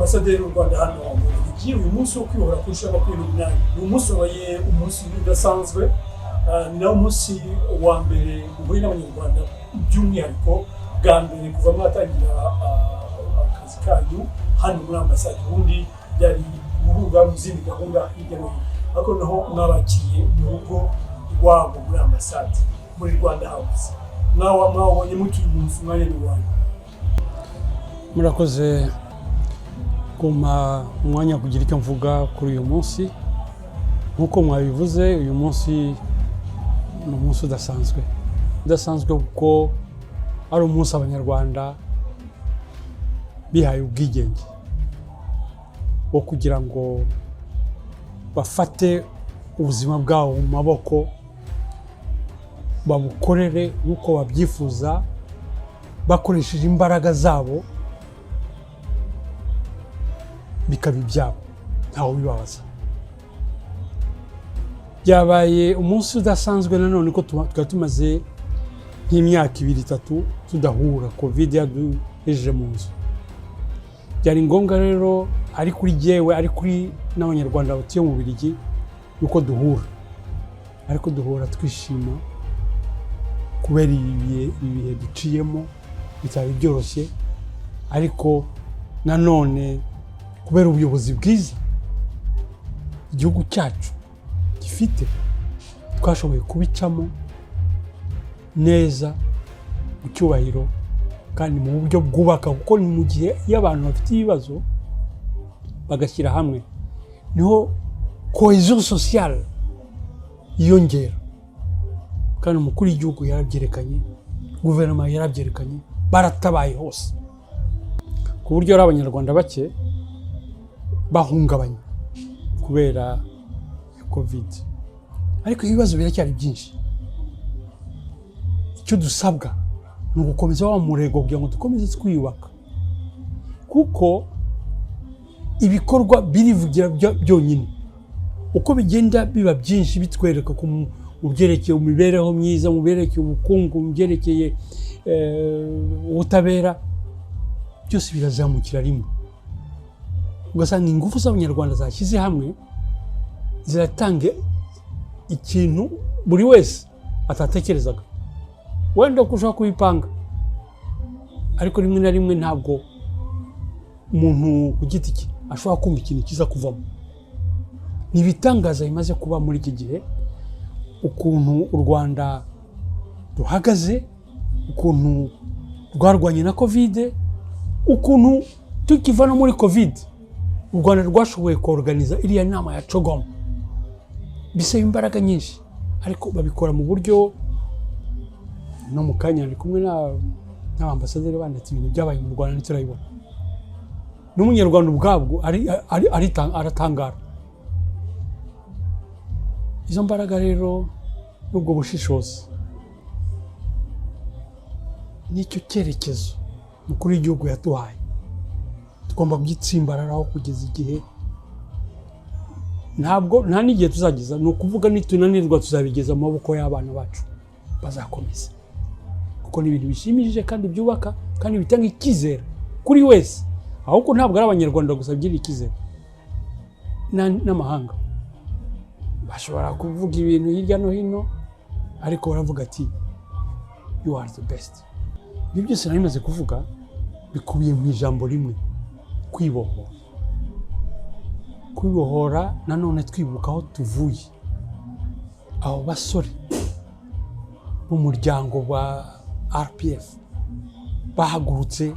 ambasaderi w'u Rwanda hano mu Bubiligi. Uyu munsi wo kwibohora ku nshuro ya 28 ni umunsi wabaye umunsi udasanzwe, ni nawo munsi wa mbere uhuye n'abanyarwanda by'umwihariko bwa mbere kuva mwatangira akazi kanyu hano muri ambasade. Ubundi byari guhura mu zindi gahunda hirya no hino, ariko naho mwabakiriye mu rugo rwabo muri ambasade muri Rwanda House. Mwabonye mutuye umunsi umwanya n'uwanyu. Murakoze kuma umwanya kugira icyo mvuga kuri uyu munsi. Nkuko mwabivuze, uyu munsi ni umunsi udasanzwe kuko ari umunsi abanyarwanda bihaye ubwigenge wo kugira ngo bafate ubuzima bwabo mu maboko, babukorere nk'uko babyifuza bakoresheje imbaraga zabo, bikaba ibyabo ntawe bibabaza. Byabaye umunsi udasanzwe nanone ko tumaze nk'imyaka 2-3 tudahura, covid yaduhejeje mu nzu. Byari ngombwa rero ari kuri jyewe ari kuri n'abanyarwanda batuye mu Bubiligi yuko duhura, ariko duhura twishima kubera ibihe duciyemo bitari byoroshye, ariko nanone kubera ubuyobozi bwiza igihugu cyacu gifite, twashoboye kubicamo neza mu cyubahiro kandi mu buryo bwubaka, kuko ni mu gihe y'abantu bafite ibibazo bagashyira hamwe niho cohesion sociale yiyongera. Kandi umukuru w'igihugu yarabyerekanye, guverinoma yarabyerekanye, baratabaye hose ku buryo ari abanyarwanda bake bahungabanye kubera covid. Ariko ibibazo biracyari byinshi. Icyo dusabwa ni ugukomeza wa murego kugira ngo dukomeze twiyubaka, kuko ibikorwa birivugira byonyine. Uko bigenda biba byinshi bitwereka ko mu byerekeye imibereho myiza, mu byerekeye ubukungu, mu byerekeye ubutabera, byose birazamukira rimwe. Ugasanga ingufu z'abanyarwanda zashyize hamwe ziratanga ikintu buri wese atatekerezaga, wenda ko ushaka kubipanga, ariko rimwe na rimwe ntabwo umuntu ku giti cye ashobora kumva ikintu kiza kuvamo. Ni ibitangaza bimaze kuba muri iki gihe, ukuntu u Rwanda ruhagaze, ukuntu rwarwanye na covid, ukuntu tukiva no muri covid u Rwanda rwashoboye kuorganiza iriya nama ya Tugomba. Bisaba imbaraga nyinshi, ariko babikora mu buryo no mu kanya ari kumwe n'abambasaderi banditse ibintu byabaye mu Rwanda ntiturabibona. N'umunyarwanda ubwabwo aratangara. Izo mbaraga rero n'ubwo bushishozi nicyo cyerekezo mukuru w'igihugu yaduhaye. Tugomba kugitsimbaraho kugeza igihe, nta n'igihe tuzageza, ni ukuvuga nitunanirwa tuzabigeza mu maboko y'abana bacu bazakomeza, kuko ni ibintu bishimishije kandi byubaka kandi bitanga icyizere kuri wese, ahubwo ntabwo ari abanyarwanda gusa byiri icyizere, n'amahanga bashobora kuvuga ibintu hirya no hino, ariko baravuga ati you are the best. Ibi byose nari maze kuvuga bikubiye mu ijambo rimwe: kwibohora. Kwibohora nanone twibuka aho tuvuye, abo basore b'umuryango wa RPF bahagurutse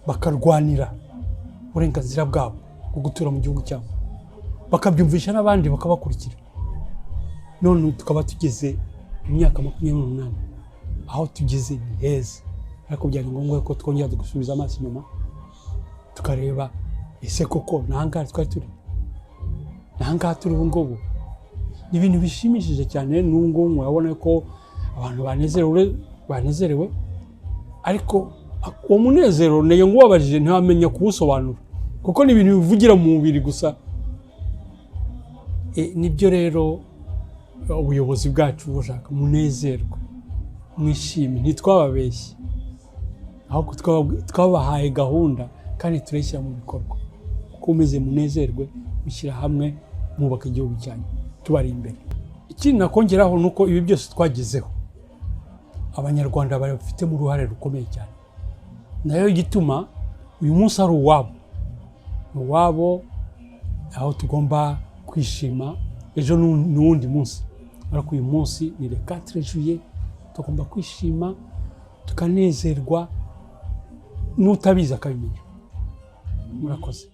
bakarwanira uburenganzira bwabo bwo gutura mu gihugu cyabo, bakabyumvisha n'abandi bakabakurikira. None tukaba tugeze imyaka 28, aho tugeze ni heza, ariko byari ngombwa ko twongera gusubiza amaso inyuma tukareba ese koko nahanga twari turi, nahanga turi ubu ngubu. Ni ibintu bishimishije cyane, nubwo murabona ko abantu banezerewe, ariko uwo munezero nayo ngubabajije ntibamenya kuwusobanura, kuko ni ibintu bivugira mu mubiri gusa. Nibyo rero ubuyobozi bwacu bushaka, munezerwe, mwishime, ntitwababeshye, ahubwo twabahaye gahunda kandi turayishyira mu bikorwa. Komeze munezerwe, mushyira hamwe, mwubaka igihugu cyanyu, tubari imbere. Ikindi nakongeraho nuko ibi byose twagezeho abanyarwanda bafitemo uruhare rukomeye cyane, nayo gituma uyu munsi ari uwabo, aho tugomba kwishima. Ejo n'uwundi munsi, ariko uyu munsi ni le 4 juillet, tugomba kwishima tukanezerwa, nutabizi akabimenya. Murakoze.